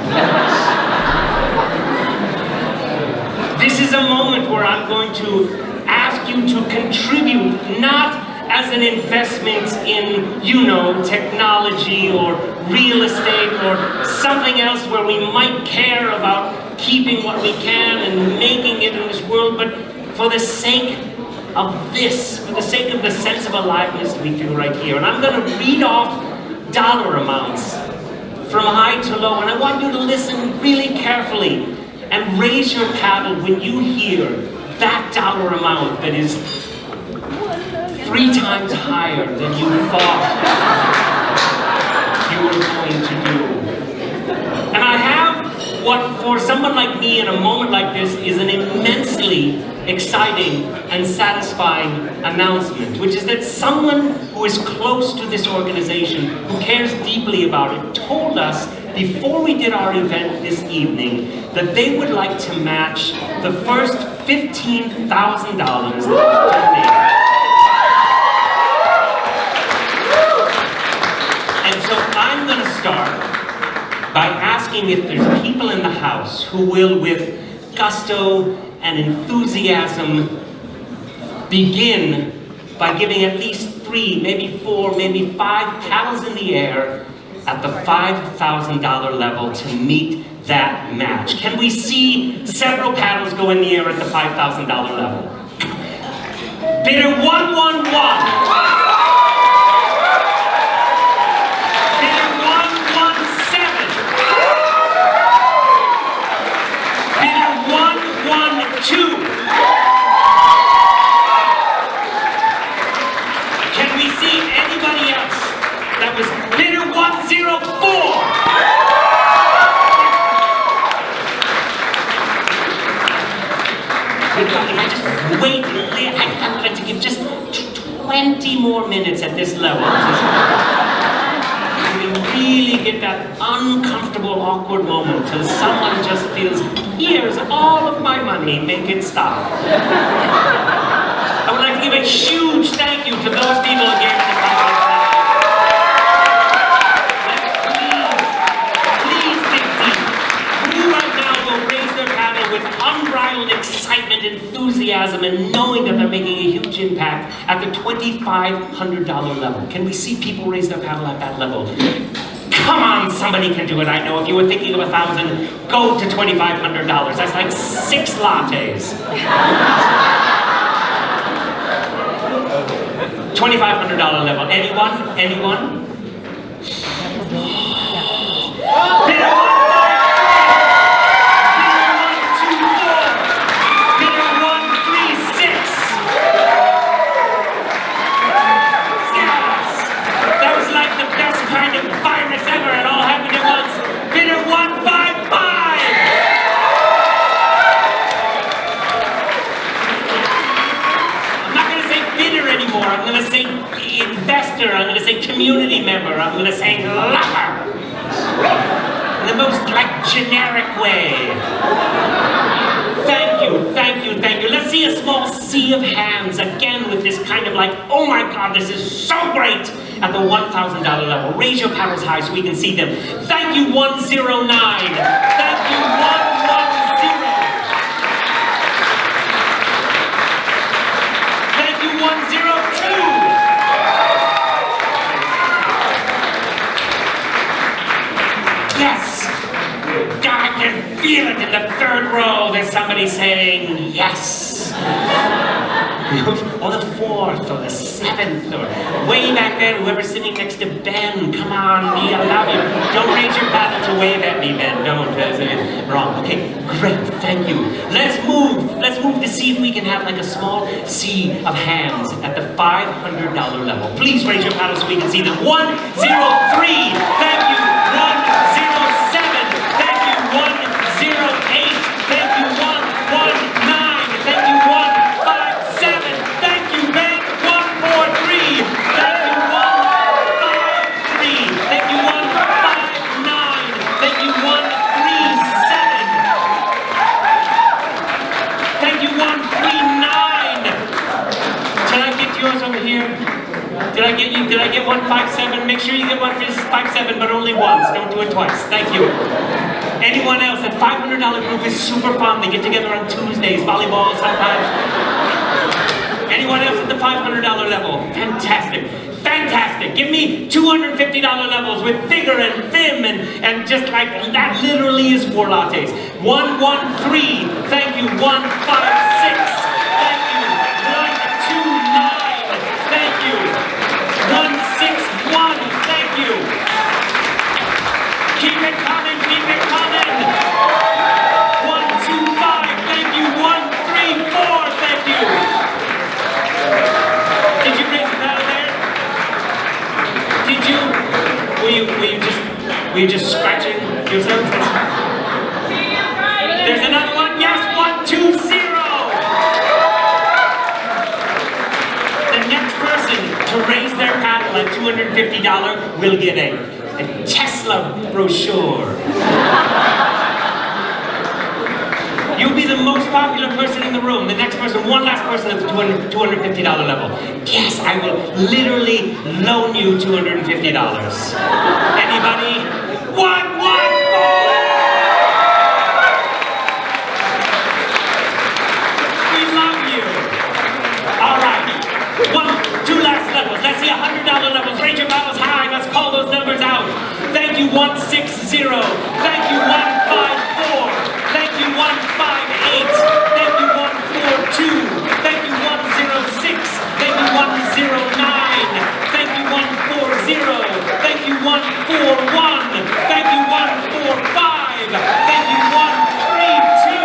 This is a moment where I'm going to ask you to contribute, not as an investment in, technology or real estate or something else where we might care about keeping what we can and making it in this world, but for the sake of this, for the sake of the sense of aliveness we feel right here. And I'm going to read off dollar amounts from high to low, and I want you to listen really carefully and raise your paddle when you hear that dollar amount that is 3 times higher than you thought you were going to do. And I have what, for someone like me in a moment like this, is an immensely exciting and satisfying announcement, which is that someone who is close to this organization, who cares deeply about it, told us before we did our event this evening that they would like to match the first $15,000 that was donated. And so I'm going to start by asking if there's people in the house who will, with gusto and enthusiasm, begin by giving at least 3, maybe 4, maybe 5 paddles in the air at the $5,000 level to meet that match. Can we see several paddles go in the air at the $5,000 level? Bidder 111. Can we see anybody else? That was bidder 104. If I just wait, I'd like to give just 20 more minutes at this level. We really get that uncomfortable, awkward moment till someone just feels, here's all of my money, make it stop. I would like to give a huge thank you to those people who gave the conference. Please dig deep. Who right now will raise their paddle with unbridled excitement, enthusiasm, and knowing that they're making a huge impact at the $2,500 level? Can we see people raise their paddle at that level? Come on, somebody can do it. I know if you were thinking of 1,000, go to $2,500. That's like 6 lattes. $2,500 level. Anyone? Anyone? Bidder 153. Bidder 124. Bidder 136. Yes! That was like the best kind of virus ever. It all happened at once. Bidder 155. I'm not going to say bidder anymore. I'm going to say investor. I'm going to say community member. I'm going to say lover. In the most generic way. Thank you, thank you, thank you. Let's see a small sea of hands again with this kind of oh my God, this is so great at the $1,000 level. Raise your paddles high so we can see them. Thank you, 109. Thank you, 110. Thank you, 102. Yes! I can feel it in the 3rd row. There's somebody saying yes. Or the 4th, or the 7th, or way back there, whoever's sitting next to Ben. Come on, me, I love you. Don't raise your paddle to wave at me, Ben. Don't. Wrong. Okay, great, thank you. Let's move to see if we can have a small sea of hands at the $500 level. Please raise your paddle so we can see them. 103, thank you. 107, thank you. 108, thank you. 119, thank you. 157, thank you. Ben. 143, thank you. 153, thank you. 159, thank you. 137, thank you. 139. Did I get yours over here? Did I get 157? Make sure you get 157, but only once. Don't do it twice. Thank you. Anyone else? That $500 group is super fun. They get together on Tuesdays, volleyball sometimes. Anyone else at the $500 level? Fantastic. Fantastic. Give me $250 levels with vigor and vim and just that literally is 4 lattes. 113. Thank you. 156. Thank You're just scratching yourself. There's another one. Yes, 1, 2, 0. The next person to raise their paddle at $250 will get a Tesla brochure. You'll be the most popular person in the room. The next person, one last person at the $250 level. Yes, I will literally loan you $250. Anybody? 114! We love you. All right. 2 last levels. Let's see $100 levels. Raise your paddles high. Let's call those numbers out. Thank you, 160. Thank you, 154. Thank you, 158. Thank you, 142. Thank you, 106. Thank you, 109. Thank you, 140. Thank you, 141. Thank you, 145. Thank you, 132.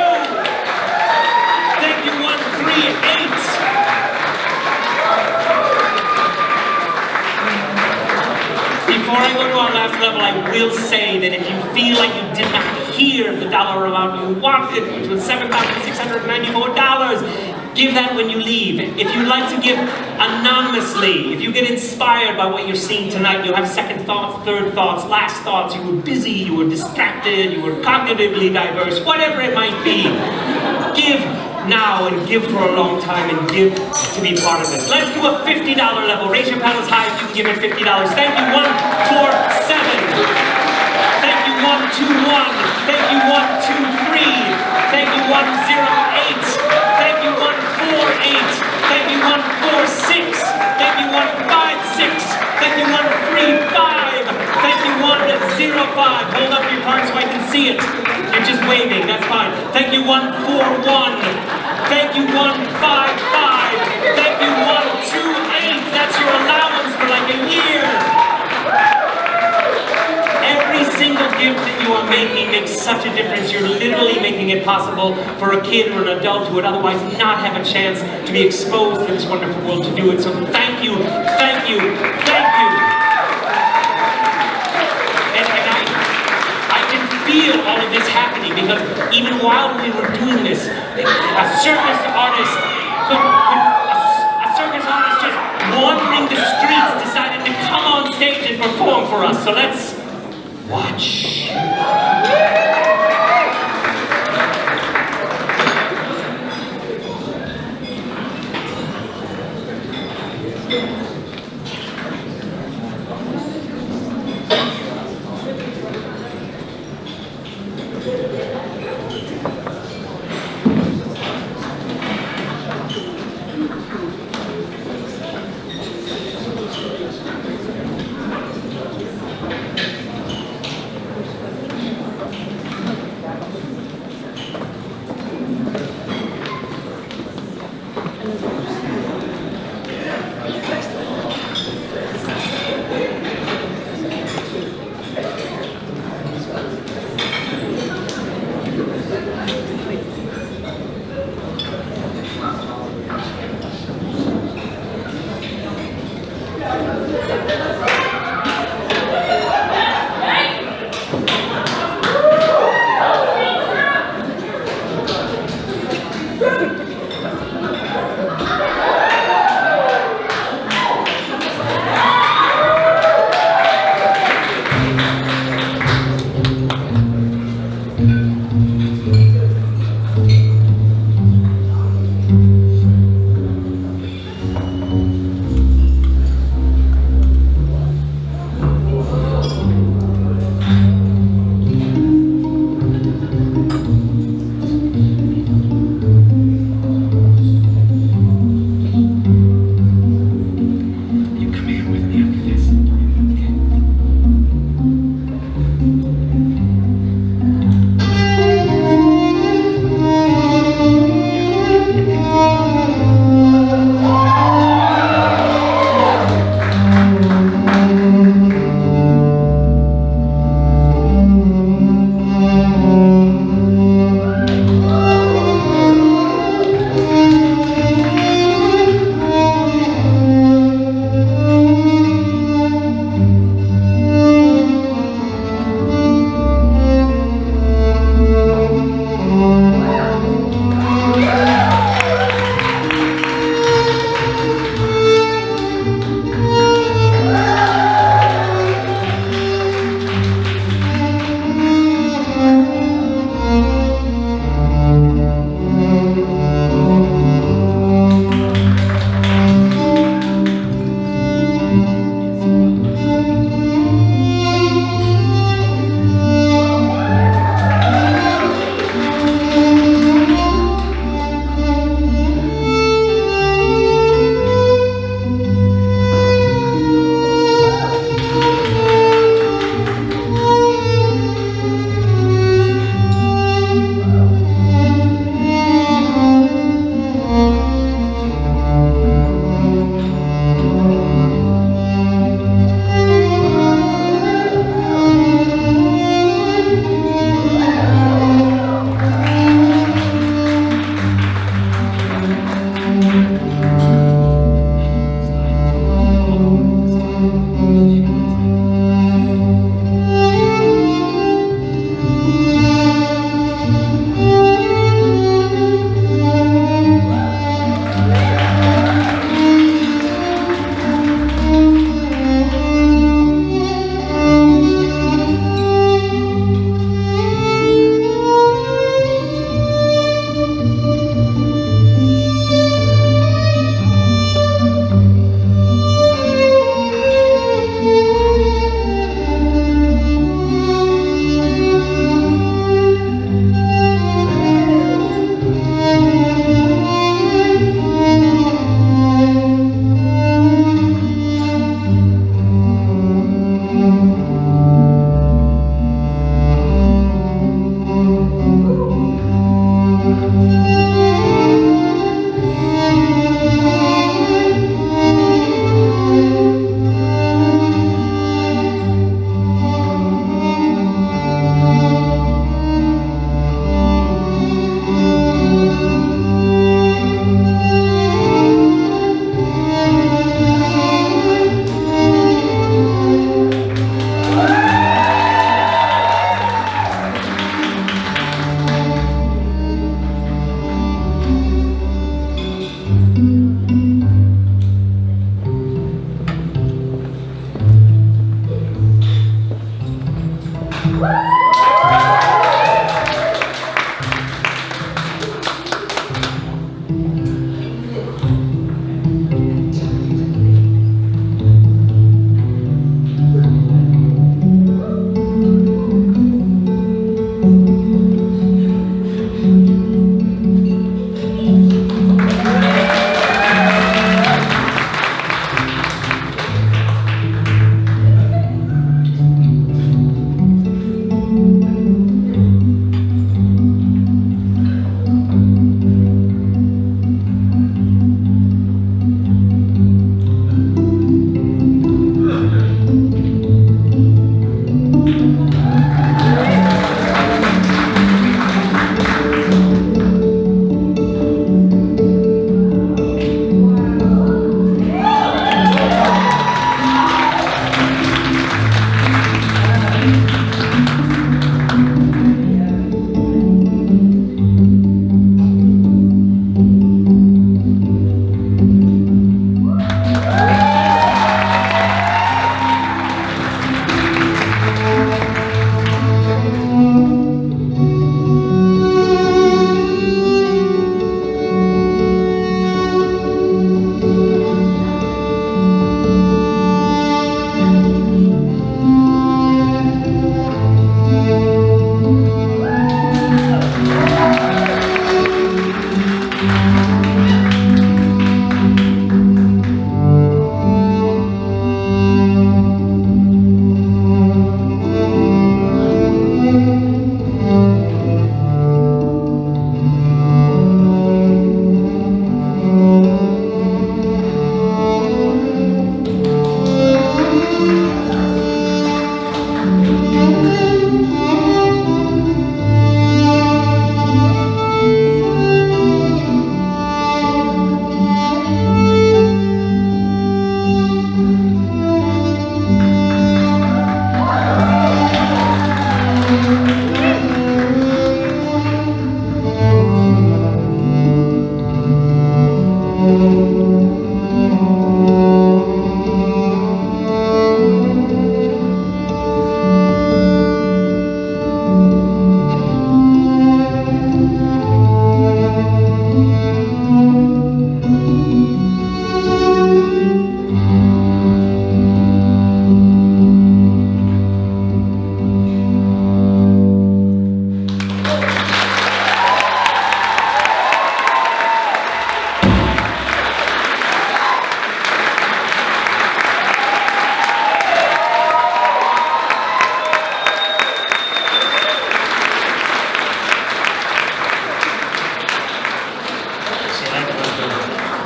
Thank you, 138. Before I go to our last level, I will say that if you feel like you did not hear the dollar amount you wanted, which was $7,694, give that when you leave. If you'd like to give anonymously, if you get inspired by what you're seeing tonight, you have second thoughts, third thoughts, last thoughts, you were busy, you were distracted, you were cognitively diverse, whatever it might be, give now and give for a long time and give to be part of this. Let's do a $50 level. Raise your paddles high if you can give it $50. Thank you, 147. Thank you, 121. Thank you, 123. Thank you, 108. Thank you, 148. Thank you, 146. Thank you, 156. Thank you, 135. Thank you, 105. Hold up your card so I can see it. You're just waving, that's fine. Thank you, 141. Thank you, 155. Thank you, 128. That's your allowance for like a year. Every single gift that you are making makes such a difference. You're literally making it possible for a kid or an adult who would otherwise not have a chance to be exposed to this wonderful world to do it. So thank you, thank you, thank you. And I can feel all of this happening because even while we were doing this, a circus artist just wandering the streets decided to come on stage and perform for us. So let's watch.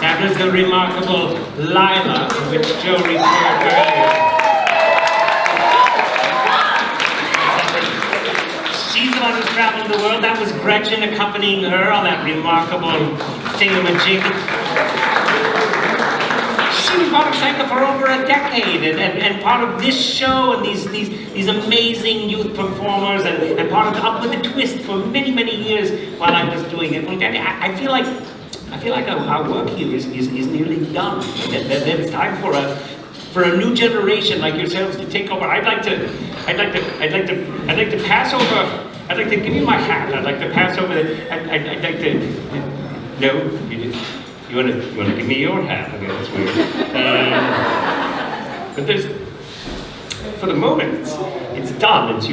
That was the remarkable Lyla, to which Joe referred earlier. She's the one who's traveled the world. That was Gretchen accompanying her on that remarkable thingamajig. She was part of SANCA for over a decade, and part of this show and these amazing youth performers, and part of Up With a Twist for many, many years while I was doing it. I feel like our work here is nearly done. That it's time for a new generation like yourselves to take over. I'd like to pass over. I'd like to give you my hat. I'd like to pass over. I'd like to. No, you want to give me your hat? Okay, that's weird. But there's, for the moment, it's done. It's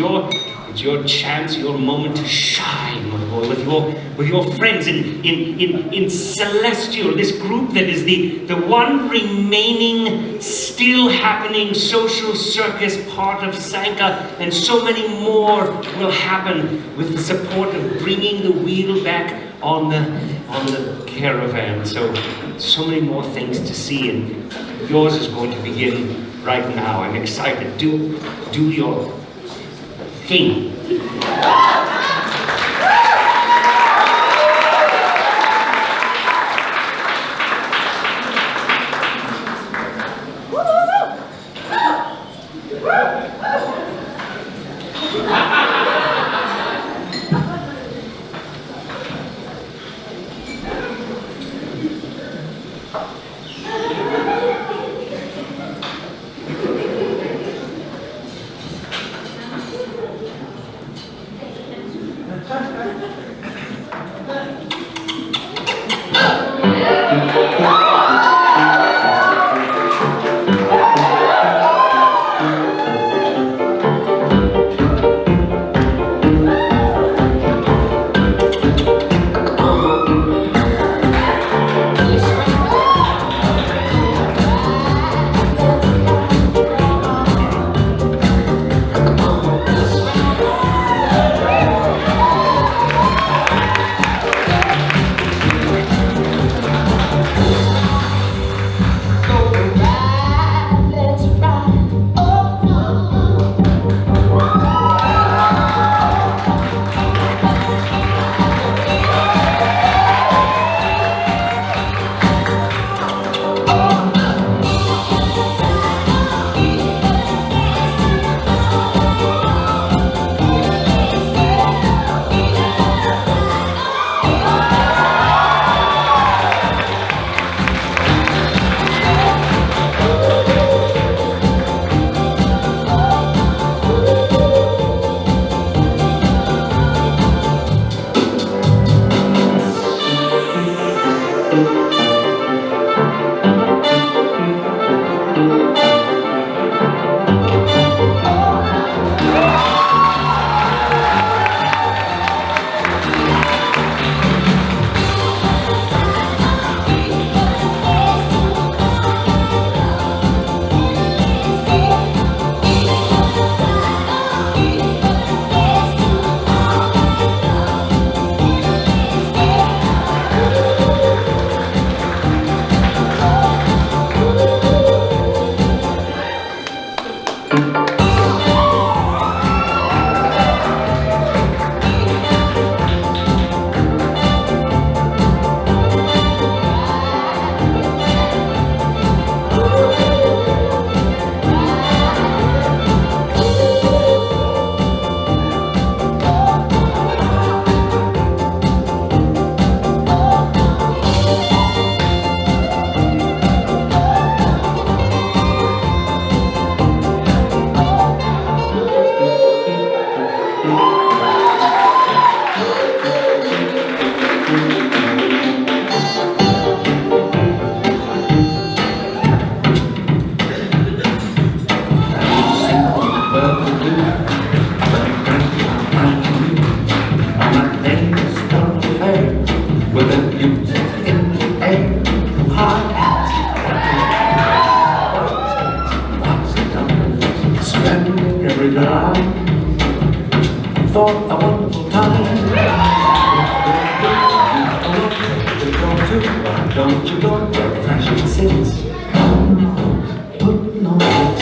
your chance, your moment to shine, my boy, with your friends in Celestial, this group that is the one remaining, still happening social circus part of SANCA, and so many more will happen with the support of bringing the wheel back on the caravan. So many more things to see, and yours is going to begin right now. I'm excited. Do your thing. every night for a wonderful time. Don't you go where fashion sits. Putting on